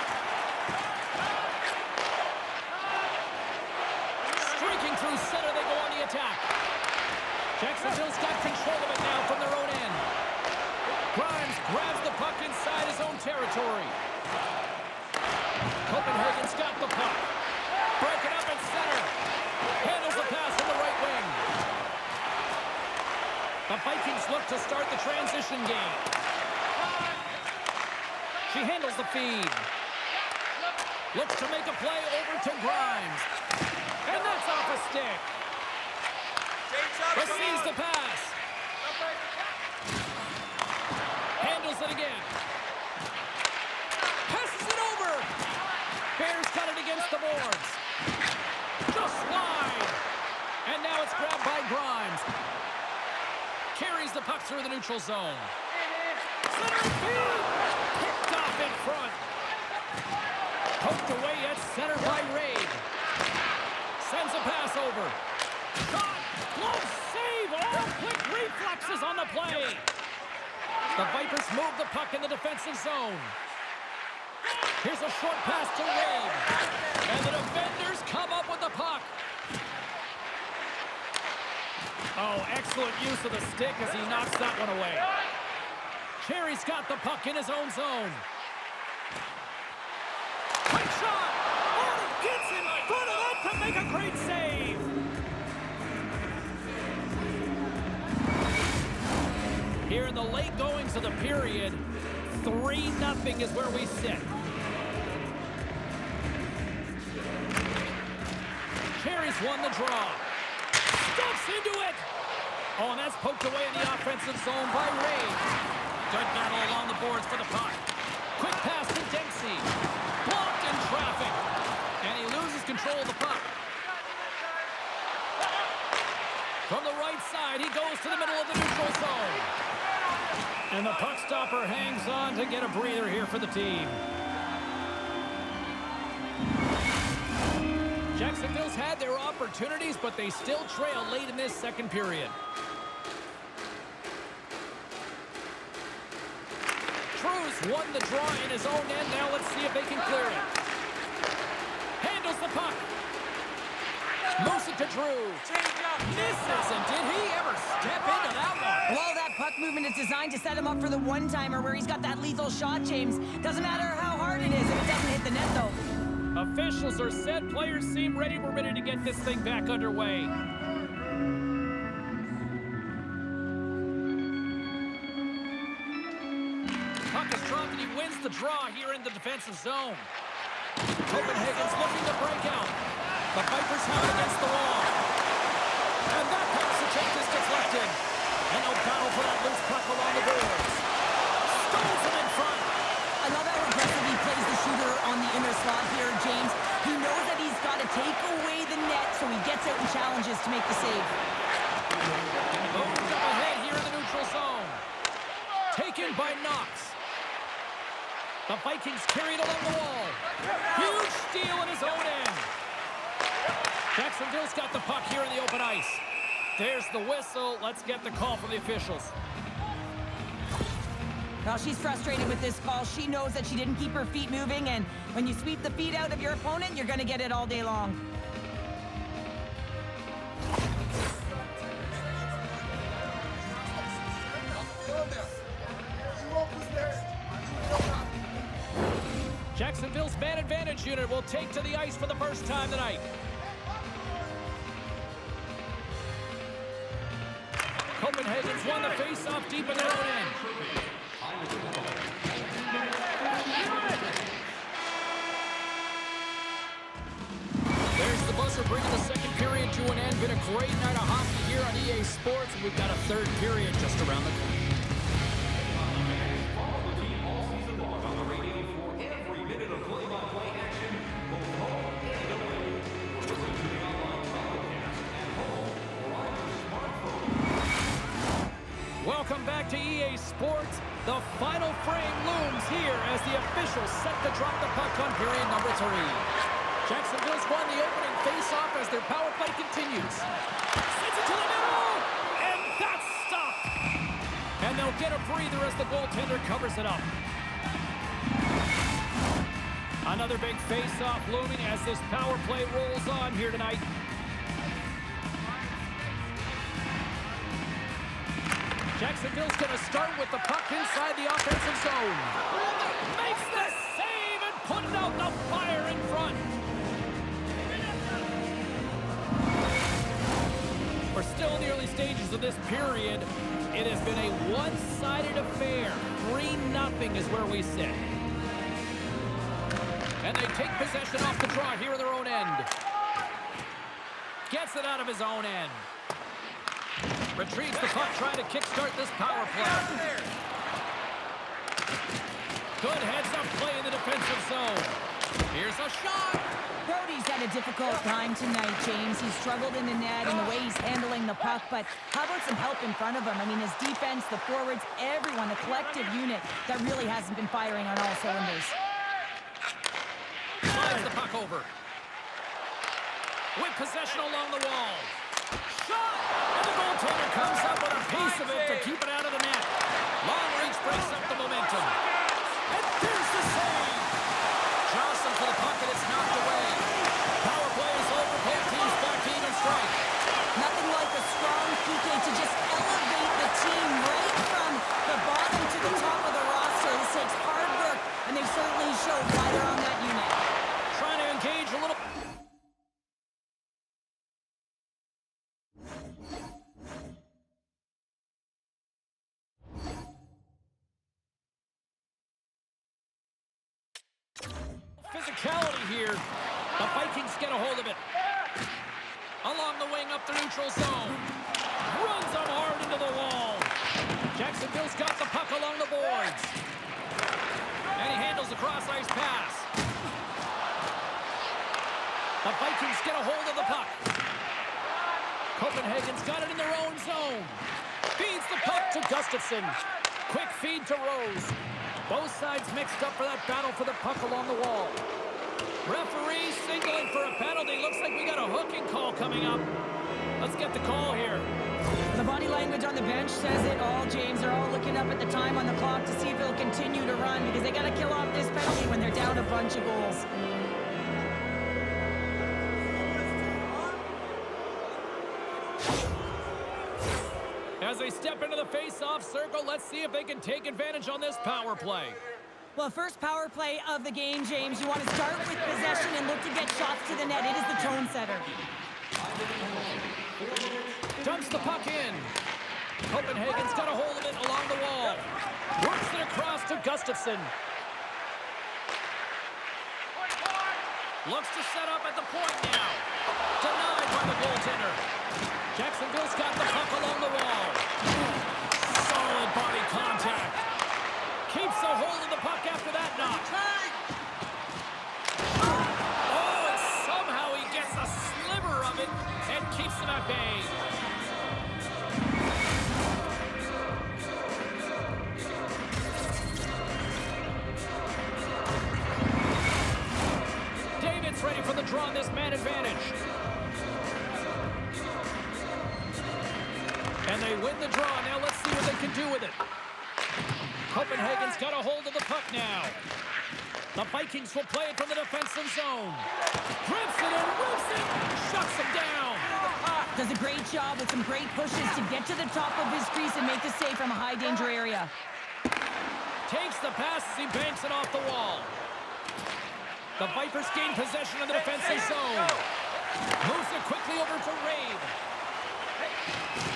Streaking through center, they go on the attack. Jacksonville's got control of it now from their own end. Grimes grabs the puck inside his own territory. Copenhagen's got the puck. Breaking up in center. Handles the pass from the right wing. The Vikings look to start the transition game. She handles the feed. Looks to make a play over to Grimes. And that's off a stick. Receives the pass. Handles it again. Passes it over. Bears got it against the boards. Just wide. And now it's grabbed by Grimes. Carries the puck through the neutral zone. Center field. Picked off in front. Poked away at center by Reid. Sends a pass over. Shot. Glove save. All quick reflexes on the play. The Vipers move the puck in the defensive zone. Here's a short pass to Reid. And the defenders come up with the puck. Oh, excellent use of the stick as he knocks that one away. Cherry's got the puck in his own zone. Quick shot! Oh, he gets in front of that to make a great save. Here in the late goings of the period, 3-0 is where we sit. Cherry's won the draw. Steps into it. Oh, and that's poked away in the offensive zone by Reid. Good battle along the boards for the puck. Quick pass to Dempsey. Blocked in traffic. And he loses control of the puck. From the right side, he goes to the middle of the neutral zone. And the puck stopper hangs on to get a breather here for the team. Jacksonville's had their opportunities, but they still trail late in this second period. Cruz won the draw in his own end. Now let's see if they can clear it. Handles the puck. Moves it to Drew. Misses, and did he ever step into that one? Well, that puck movement is designed to set him up for the one-timer where he's got that lethal shot, James. Doesn't matter how hard it is if it doesn't hit the net, though. Officials are set. Players seem ready. We're ready to get this thing back underway. Puck is dropped and he wins the draw here in the defensive zone. Copenhagen's looking to break out. The Vipers have it against the wall. And that pass attempt is deflected. And no battle for that loose puck along the boards. Stones him in front. I love how aggressive he plays the shooter on the inner slot here, James. He knows that he's got to take away the net, so he gets out and challenges to make the save. Moved up ahead here in the neutral zone. Taken by Knox. The Vikings carried along the wall. Huge steal in his own end. Jacksonville's got the puck here in the open ice. There's the whistle. Let's get the call from the officials. Well, she's frustrated with this call. She knows that she didn't keep her feet moving, and when you sweep the feet out of your opponent, you're going to get it all day long. Jacksonville's man advantage unit will take to the ice for the first time tonight. Copenhagen's won the face-off deep in their own end. There's the buzzer bringing the second period to an end. Been a great night of hockey here on EA Sports. We've got a third period just around the corner. Welcome back to EA Sports. The final frame looms here as the officials set to drop the puck on period number 3. Jacksonville's won the opening face-off as their power play continues. Sends it to the middle, and that's stopped. And they'll get a breather as the goaltender covers it up. Another big face-off looming as this power play rolls on here tonight. Jacksonville's going to start with the puck inside the offensive zone. Makes the save and putting out the fire in front. We're still in the early stages of this period. It has been a one-sided affair. 3-0 is where we sit. And they take possession off the draw here in their own end. Gets it out of his own end. Retrieves the puck, trying to kickstart this power play. Good heads-up play in the defensive zone. Here's a shot. Brody's had a difficult time tonight, James. He's struggled in the net and the way he's handling the puck, but how about some help in front of him? I mean, his defense, the forwards, everyone, a collective unit that really hasn't been firing on all cylinders. Slides the puck over. With possession along the wall. Shot! And the goaltender comes up with a piece of it to keep it out of the net. Long reach breaks up the momentum. And there's the save! Johnson for the puck and it's knocked away. Power play is over. Both teams back to even strike. Nothing like a strong PK to just elevate the team right from the bottom to the top of the roster. This takes hard work, and they've certainly showed why they're on that unit. Trying to engage a little... physicality here. The Vikings get a hold of it. Along the wing up the neutral zone. Runs them hard into the wall. Jacksonville's got the puck along the boards. And he handles the cross-ice pass. The Vikings get a hold of the puck. Copenhagen's got it in their own zone. Feeds the puck to Gustafsson. Quick feed to Rose. Both sides mixed up for that battle for the puck along the wall. Referee signaling for a penalty. Looks like we got a hooking call coming up. Let's get the call here. The body language on the bench says it all, James. They're all looking up at the time on the clock to see if he'll continue to run because they got to kill off this penalty when they're down a bunch of goals. As they step into the face-off circle, let's see if they can take advantage on this power play. Well, first power play of the game, James. You want to start with possession and look to get shots to the net. It is the tone setter. Dumps the puck in. Copenhagen's got a hold of it along the wall. Works it across to Gustafsson. Looks to set up at the point now. Denied by the goaltender. Jacksonville's got the puck along the wall. Solid body contact. Keeps a hold of the puck after that knock. Oh, and somehow he gets a sliver of it and keeps them at bay. David's ready for the draw on this man advantage. And they win the draw. Now let's see what they can do with it. Copenhagen's got a hold of the puck now. The Vikings will play it from the defensive zone. Grips it and whips it. Shuts him down. Does a great job with some great pushes to get to the top of his crease and make the save from a high danger area. Takes the pass as he banks it off the wall. The Vipers gain possession of the defensive zone. Moves it quickly over to Rave.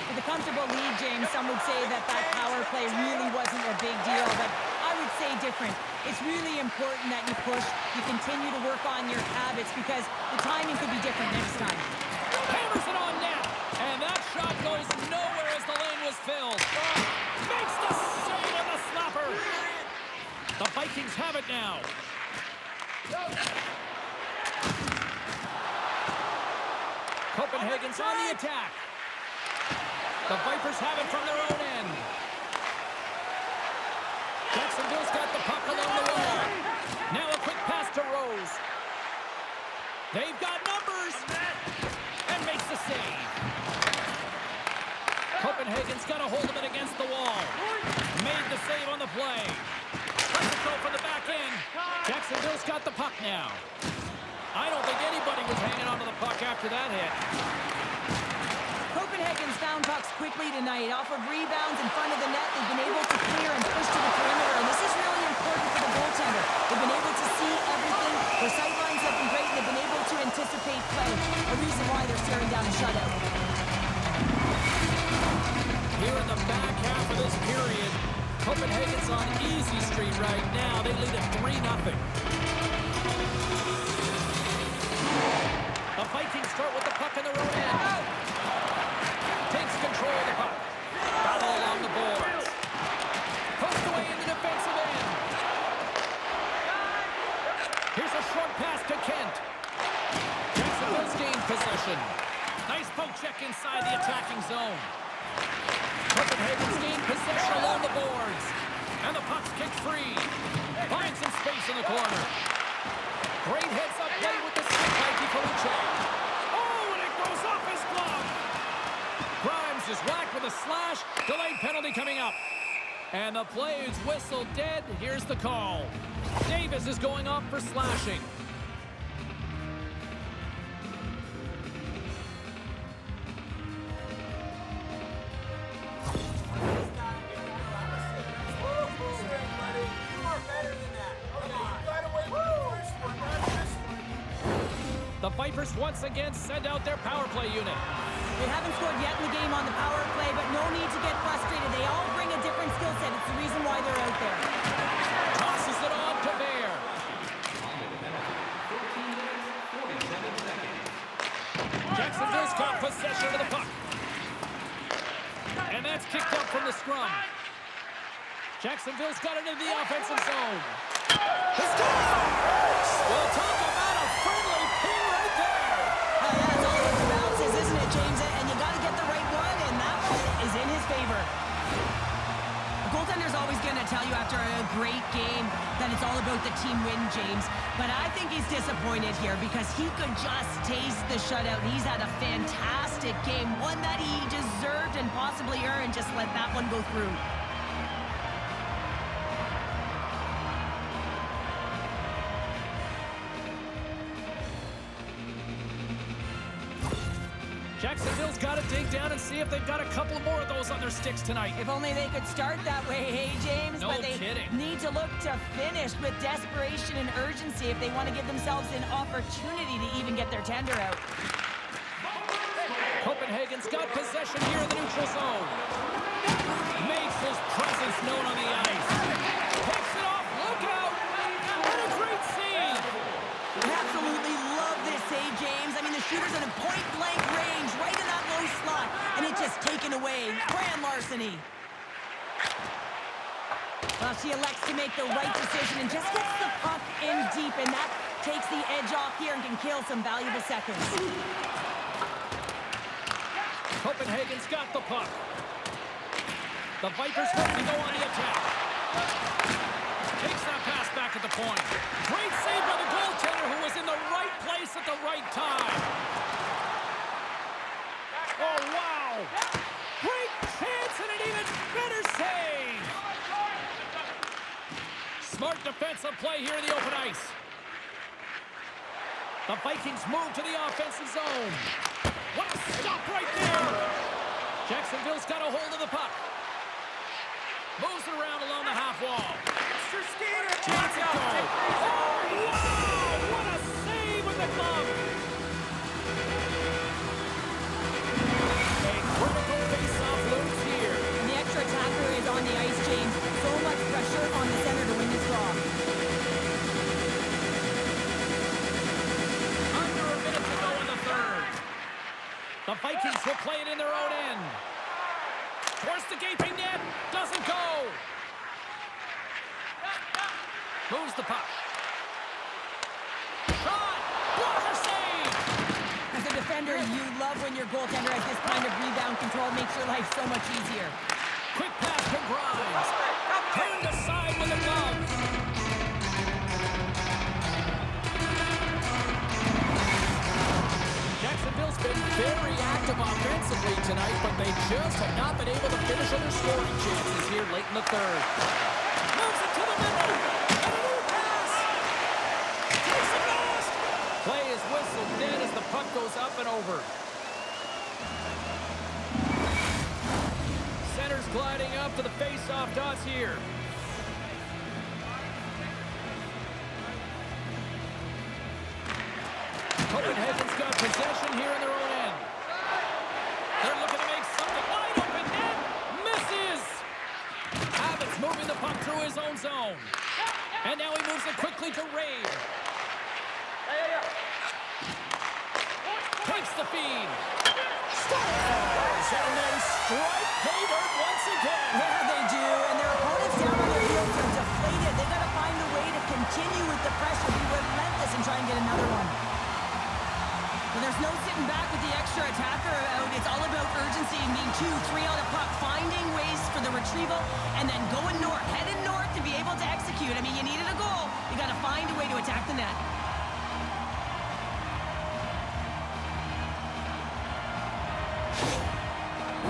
With a comfortable lead, James, some would say that power play really wasn't a big deal, but I would say different. It's really important that you push, you continue to work on your habits because the timing could be different next time. Hammers it on net, and that shot goes nowhere as the lane was filled. Makes the save on the slapper. The Vikings have it now. Copenhagen's on the attack. The Vipers have it from their own end. Jacksonville's got the puck along the wall. Now a quick pass to Rose. They've got numbers. And makes the save. Copenhagen's got a hold of it against the wall. Made the save on the play. Let's go from the back end. Jacksonville's got the puck now. I don't think anybody was hanging onto the puck after that hit. Copenhagen's found pucks quickly tonight. Off of rebounds in front of the net, they've been able to clear and push to the perimeter, and this is really important for the goaltender. They've been able to see everything. Their sight lines have been great, and they've been able to anticipate play. A reason why they're staring down a shutout. Here in the back half of this period, Copenhagen's on easy street right now. They lead at 3-0. The Vikings start with the puck in their own end. Takes control of the puck. Battle along the boards. Pushed away in the defensive end. Here's a short pass to Kent. Jacksonville's gained possession. Nice poke check inside the attacking zone. Copenhagen's gained possession along the boards. And the puck's kicked free. Finds some space in the corner. Great heads-up play with the stick by DiFelice. Oh, and it goes off his glove. Grimes is whacked with a slash. Delayed penalty coming up. And the play is whistled dead. Here's the call. Davis is going off for slashing. The Vipers once again send out their power play unit. They haven't scored yet in the game on the power play, but no need to get frustrated. They all bring a different skill set. It's the reason why they're out there. Tosses it on to Bear. Jacksonville's got possession of the puck. And that's kicked up from the scrum. Jacksonville's got it into the offensive zone. It's gone! We'll talk about a friendly ping right there. That's all about the bounces, isn't it, James? And you got to get the right one, and that one is in his favor. A goaltender's always going to tell you after a great game that it's all about the team win, James. But I think he's disappointed here because he could just taste the shutout. He's had a fantastic game, one that he deserved and possibly earned. Just let that one go through. Jacksonville's got to dig down and see if they've got a couple more of those on their sticks tonight. If only they could start that way, hey, James? No but they kidding. need to look to finish with desperation and urgency if they want to give themselves an opportunity to even get their tender out. Copenhagen's got possession here in the neutral zone. Makes his presence known on the ice. Takes it off. Look out. What a great save. Absolutely love this save, James. I mean, the shooter's in a point-blank range, right in that low slot, and it's just taken away. Grand larceny. Well, she elects to make the right decision and just gets the puck in deep, and that takes the edge off here and can kill some valuable seconds. Copenhagen's got the puck. The Vipers ready to go on the attack. Takes that pass back at the point. Great save by the goaltender who was in the right place at the right time. Oh, wow. Great chance and an even better save. Smart defensive play here in the open ice. The Vikings move to the offensive zone. What a stop right there. Jacksonville's got a hold of the puck. Moves it around along the half wall. Chance it goal. Oh, wow! What a save with the glove. A critical face-off looms here. And the extra attacker is on the ice, James. So much pressure on the center to win this draw. Under a minute to go in the third. The Vikings will play it in their own end. Towards the gaping net. Doesn't go. Moves the puck. Shot. Blocker save. As a defender, you love when your goaltender has this kind of rebound control. Makes your life so much easier. Quick pass to Grimes. Turned aside with a glove. Jacksonville's been very active offensively tonight, but they just have not been able to finish on their scoring chances here late in the third. Moves it to the middle. And a new pass. Takes the fast. Play is whistled dead as the puck goes up and over. Center's gliding up to the face-off dots here. Copenhagen's got possession here in their own end. They're looking to make something wide open. Net misses. Abbott's moving the puck through his own zone. And now he moves it quickly to Reid. Takes the feed. Scores! And they strike pay dirt once again. Yeah, they do. And their opponents down on their heels are deflated. They got to find a way to continue with the pressure, be relentless, and try and get another one. Well, there's no sitting back with the extra attacker out. It's all about urgency and being 2-3 on the puck, finding ways for the retrieval, and then going north, heading north to be able to execute. I mean, you needed a goal. You got to find a way to attack the net.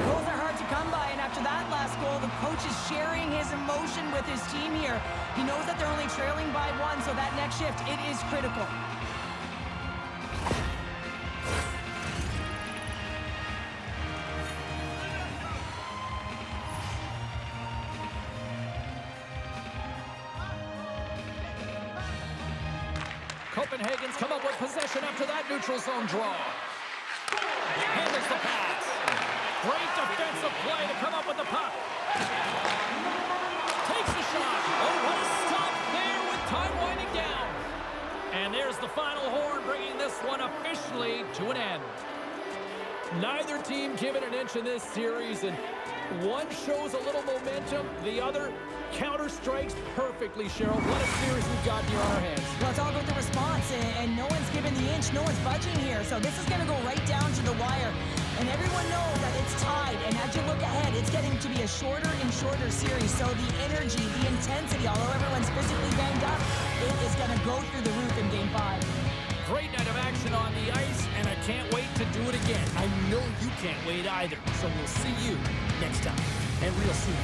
Goals are hard to come by, and after that last goal, the coach is sharing his emotion with his team here. He knows that they're only trailing by one, so that next shift, it is critical. Copenhagen's come up with possession after that neutral zone draw. Handles the pass. Great defensive play to come up with the puck. Takes the shot. Oh, what a stop there with time winding down. And there's the final horn, bringing this one officially to an end. Neither team given an inch in this series, and one shows a little momentum, the other counter strikes perfectly, Cheryl. What a series we've got here on our hands. Well, it's all about the response, and no one's given the inch, no one's budging here. So this is going to go right down to the wire. And everyone knows that it's tied, and as you look ahead, it's getting to be a shorter and shorter series. So the energy, the intensity, although everyone's physically banged up, it is going to go through the roof in Game 5. Great night of action on the ice, and I can't wait to do it again. I know you can't wait either. So we'll see you next time, and real soon.